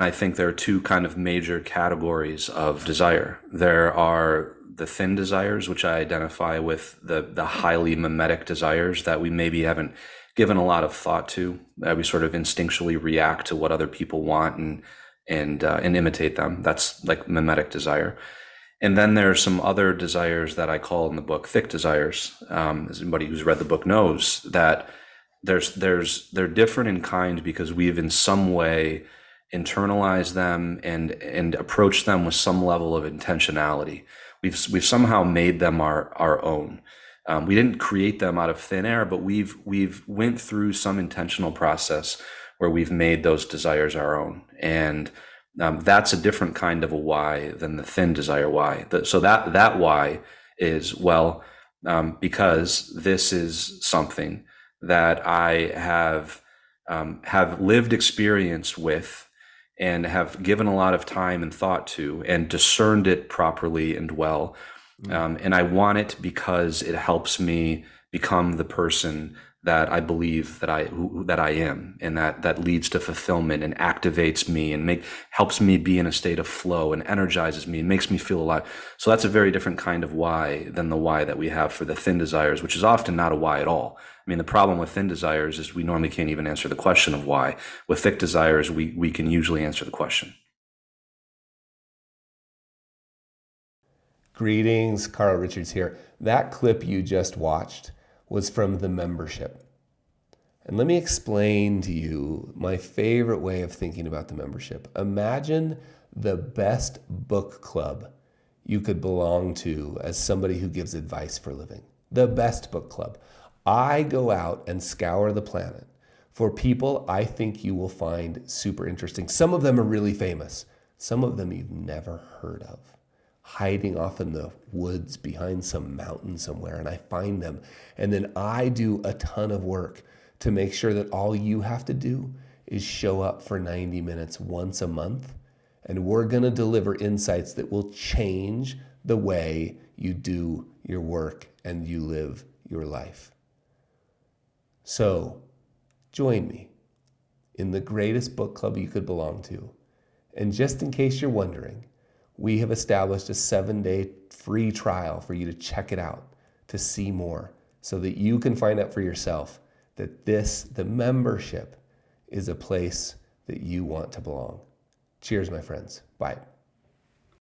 I think there are two kind of major categories of desire. There are the thin desires, which I identify with the highly mimetic desires that we maybe haven't given a lot of thought to. That we sort of instinctually react to what other people want and imitate them. That's like mimetic desire. And then there are some other desires that I call in the book thick desires. As anybody who's read the book knows, that they're different in kind because we've in some way internalized them and approached them with some level of intentionality. We've somehow made them our own. We didn't create them out of thin air, but we've went through some intentional process where we've made those desires our own. And that's a different kind of a why than the thin desire why. So that why is, well, because this is something that I have lived experience with and have given a lot of time and thought to and discerned it properly and well. And I want it because it helps me become the person that I believe that I am, and that leads to fulfillment and activates me and helps me be in a state of flow and energizes me and makes me feel alive. So that's a very different kind of why than the why that we have for the thin desires, which is often not a why at all. I mean, the problem with thin desires is we normally can't even answer the question of why. With thick desires, we can usually answer the question. Greetings, Carl Richards here. That clip you just watched was from the membership. And let me explain to you my favorite way of thinking about the membership. Imagine the best book club you could belong to as somebody who gives advice for a living. The best book club. I go out and scour the planet for people I think you will find super interesting. Some of them are really famous. Some of them you've never heard of, hiding off in the woods behind some mountain somewhere, and I find them. And then I do a ton of work to make sure that all you have to do is show up for 90 minutes once a month, and we're gonna deliver insights that will change the way you do your work and you live your life. So join me in the greatest book club you could belong to. And just in case you're wondering, we have established a 7-day free trial for you to check it out, to see more, so that you can find out for yourself that the membership, is a place that you want to belong. Cheers, my friends. Bye.